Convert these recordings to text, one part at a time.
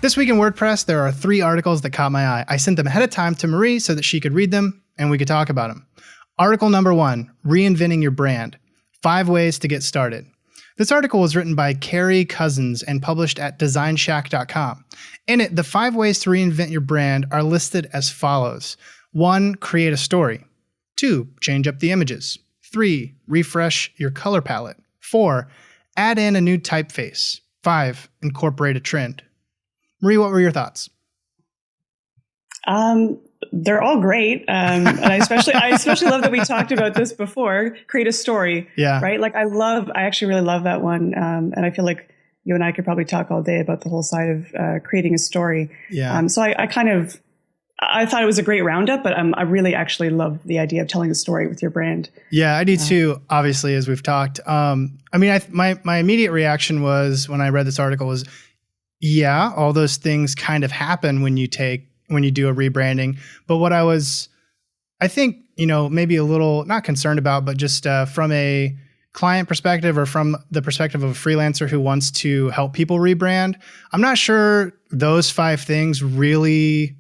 This week in WordPress, there are 3 articles that caught my eye. I sent them ahead of time to Marie so that she could read them and we could talk about them. Article number 1, Reinventing Your Brand, 5 Ways to Get Started. This article was written by Carrie Cousins and published at designshack.com. In it, the 5 ways to reinvent your brand are listed as follows. 1, create a story. 2, change up the images. 3, refresh your color palette. 4, add in a new typeface. 5, incorporate a trend. Marie, what were your thoughts? They're all great. And I especially love that we talked about this before, create a story, right? Like I actually really love that one. And I feel like you and I could probably talk all day about the whole side of creating a story. Yeah. So I thought it was a great roundup, but I really actually love the idea of telling a story with your brand. Yeah, I do too, obviously, as we've talked. My immediate reaction was when I read this article was, yeah, all those things kind of happen when you do a rebranding. But what I think, maybe a little not concerned about, but just from a client perspective or from the perspective of a freelancer who wants to help people rebrand, I'm not sure those 5 things really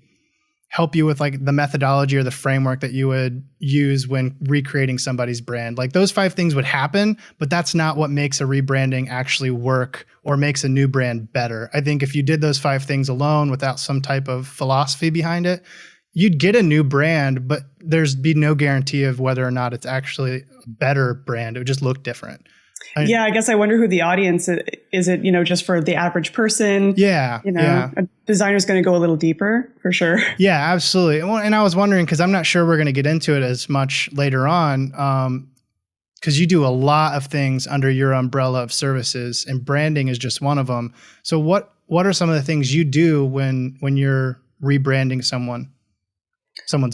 help you with like the methodology or the framework that you would use when recreating somebody's brand. Like those 5 things would happen, but that's not what makes a rebranding actually work or makes a new brand better. I think if you did those 5 things alone without some type of philosophy behind it, you'd get a new brand, but there'd be no guarantee of whether or not it's actually a better brand. It would just look different. I guess I wonder who the audience is. It, just for the average person? A designer's going to go a little deeper for sure. Yeah, absolutely. Well, and I was wondering, because I'm not sure we're going to get into it as much later on, because you do a lot of things under your umbrella of services, and branding is just one of them. So what are some of the things you do when you're rebranding someone's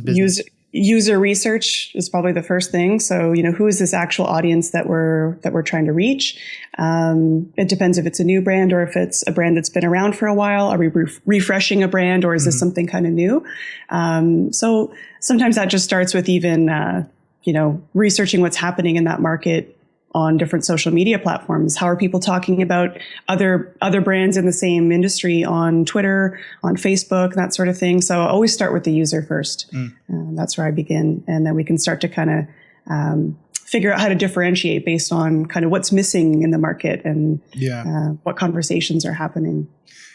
business? User research is probably the first thing. So, who is this actual audience that we're trying to reach? It depends if it's a new brand or if it's a brand that's been around for a while. Are we refreshing a brand, or is this something kind of new? So sometimes that just starts with even, researching what's happening in that market on different social media platforms. How are people talking about other brands in the same industry on Twitter, on Facebook, that sort of thing? So I always start with the user first. That's where I begin. And then we can start to kind of figure out how to differentiate based on kind of what's missing in the market and what conversations are happening.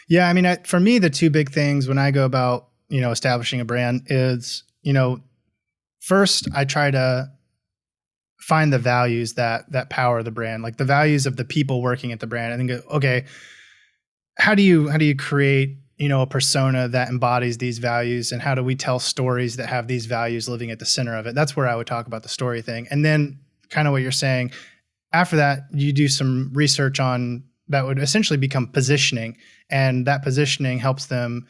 Yeah, for me, the 2 big things when I go about, establishing a brand is, first I try to find the values that power the brand, like the values of the people working at the brand, and then go, okay, how do you create, a persona that embodies these values, and how do we tell stories that have these values living at the center of it? That's where I would talk about the story thing. And then kind of what you're saying, after that, you do some research on that would essentially become positioning, and that positioning helps them,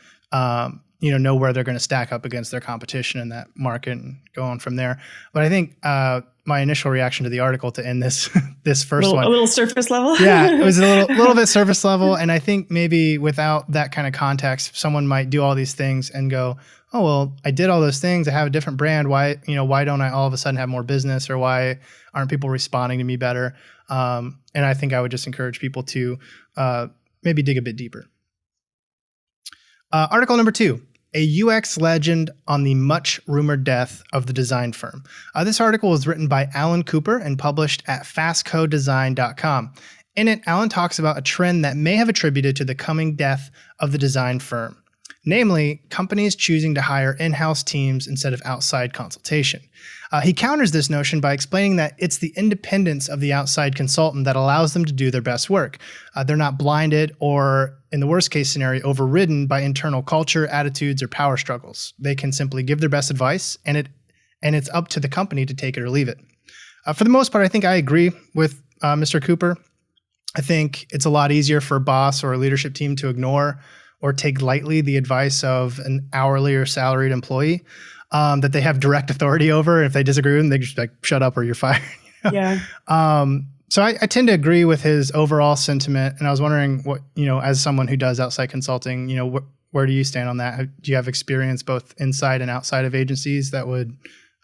know where they're going to stack up against their competition in that market and go on from there. But I think my initial reaction to the article to end this first one, a little surface level. Yeah, it was a little bit surface level. And I think maybe without that kind of context, someone might do all these things and go, oh, well, I did all those things. I have a different brand. Why don't I all of a sudden have more business, or why aren't people responding to me better? And I think I would just encourage people to maybe dig a bit deeper. Article number 2. A UX legend on the much rumored death of the design firm. This article was written by Alan Cooper and published at fastcodesign.com. In it, Alan talks about a trend that may have attributed to the coming death of the design firm, namely companies choosing to hire in-house teams instead of outside consultation. He counters this notion by explaining that it's the independence of the outside consultant that allows them to do their best work. They're not blinded or, in the worst case scenario, overridden by internal culture, attitudes, or power struggles. They can simply give their best advice, and it's up to the company to take it or leave it. For the most part, I think I agree with Mr. Cooper. I think it's a lot easier for a boss or a leadership team to ignore or take lightly the advice of an hourly or salaried employee that they have direct authority over. And if they disagree with them, they just like, shut up or you're fired. Yeah. So I tend to agree with his overall sentiment. And I was wondering what, as someone who does outside consulting, where do you stand on that? Do you have experience both inside and outside of agencies that would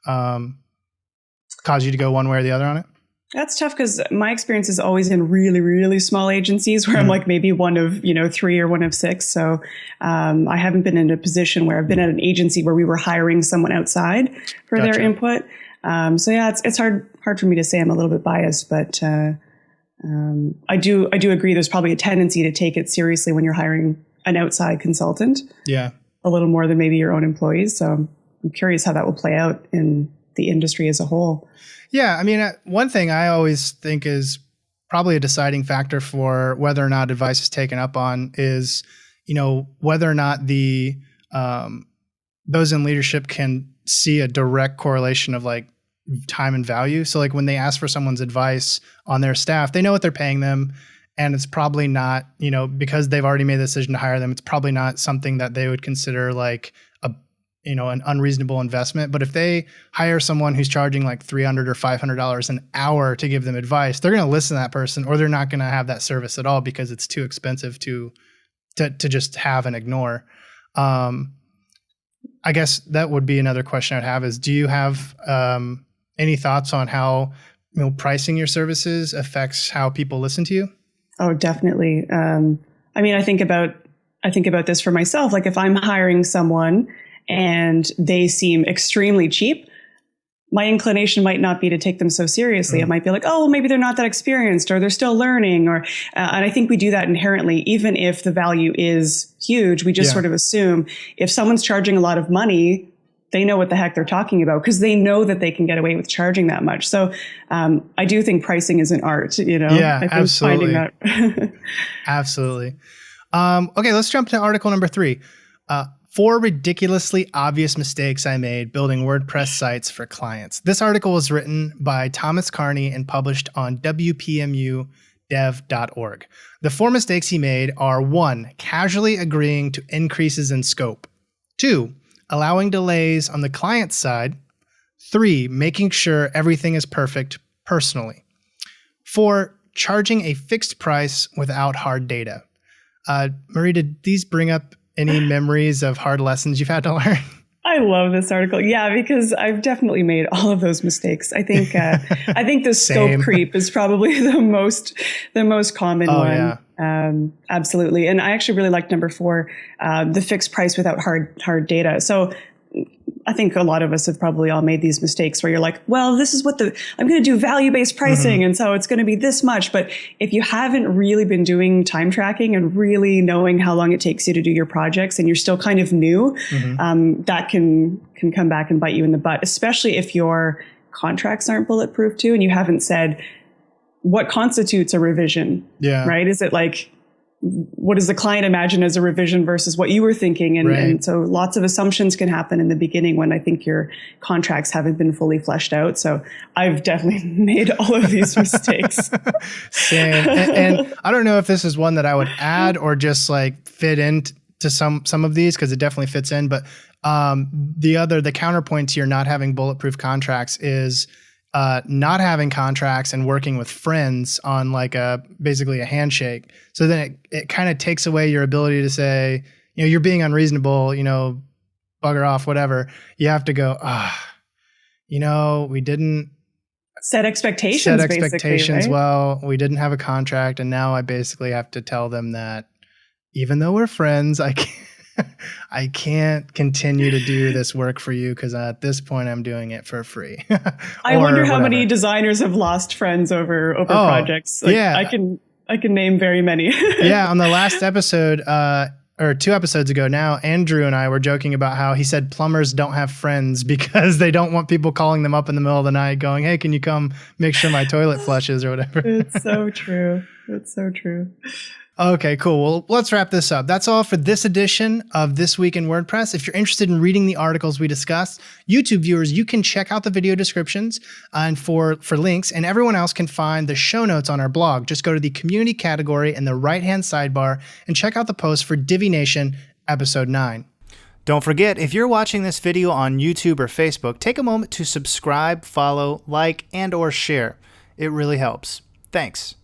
cause you to go one way or the other on it? That's tough because my experience is always in really, really small agencies where I'm like maybe one of, 3 or one of 6. So I haven't been in a position where I've been at an agency where we were hiring someone outside for their input. So yeah, it's hard for me to say. I'm a little bit biased, but I do agree. There's probably a tendency to take it seriously when you're hiring an outside consultant. Yeah, a little more than maybe your own employees. So I'm curious how that will play out in the industry as a whole. Yeah, I mean, one thing I always think is probably a deciding factor for whether or not advice is taken up on is, whether or not the those in leadership can see a direct correlation of like time and value. So like when they ask for someone's advice on their staff, they know what they're paying them. And it's probably not, because they've already made the decision to hire them, it's probably not something that they would consider like an unreasonable investment. But if they hire someone who's charging like $300 or $500 an hour to give them advice, they're going to listen to that person, or they're not going to have that service at all because it's too expensive to just have and ignore. I guess that would be another question I'd have is, do you have any thoughts on how pricing your services affects how people listen to you? Oh, definitely. I mean, I think about this for myself. Like if I'm hiring someone and they seem extremely cheap, my inclination might not be to take them so seriously. It might be like, oh, well, maybe they're not that experienced or they're still learning. And I think we do that inherently, even if the value is huge. We just sort of assume if someone's charging a lot of money, they know what the heck they're talking about because they know that they can get away with charging that much. So I do think pricing is an art, Yeah, I think absolutely. finding that. Absolutely. Okay, let's jump to article number 3. 4 ridiculously obvious mistakes I made building WordPress sites for clients. This article was written by Thomas Carney and published on WPMUdev.org. The 4 mistakes he made are 1, casually agreeing to increases in scope. 2, allowing delays on the client side. 3, making sure everything is perfect personally. 4, charging a fixed price without hard data. Marie, did these bring up any memories of hard lessons you've had to learn? I love this article. Yeah, because I've definitely made all of those mistakes. I think the scope creep is probably the most common one. Yeah. Absolutely. And I actually really liked number 4, the fixed price without hard data. So I think a lot of us have probably all made these mistakes where you're like, well, this is what I'm going to do value-based pricing. And so it's going to be this much. But if you haven't really been doing time tracking and really knowing how long it takes you to do your projects and you're still kind of new, that can come back and bite you in the butt, especially if your contracts aren't bulletproof too. And you haven't said what constitutes a revision, right? Is it like, what does the client imagine as a revision versus what you were thinking? And so lots of assumptions can happen in the beginning when I think your contracts haven't been fully fleshed out. So I've definitely made all of these mistakes. Same. And I don't know if this is one that I would add or just like fit into some of these, because it definitely fits in. But the counterpoint to your not having bulletproof contracts is not having contracts and working with friends on like basically a handshake. So then it kind of takes away your ability to say, you're being unreasonable, bugger off, whatever. You have to go, we didn't set expectations. Right? Well, we didn't have a contract. And now I basically have to tell them that even though we're friends, I can't continue to do this work for you because at this point I'm doing it for free. I wonder how many designers have lost friends over projects. I can name very many. Yeah, on the last episode, or 2 episodes ago now, Andrew and I were joking about how he said plumbers don't have friends because they don't want people calling them up in the middle of the night going, hey, can you come make sure my toilet flushes or whatever. It's so true. It's so true. Okay, cool. Well, let's wrap this up. That's all for this edition of This Week in WordPress. If you're interested in reading the articles we discussed, YouTube viewers, you can check out the video descriptions and for links, and everyone else can find the show notes on our blog. Just go to the community category in the right-hand sidebar and check out the post for Divination Episode 9. Don't forget, if you're watching this video on YouTube or Facebook, take a moment to subscribe, follow, like, and/or share. It really helps. Thanks.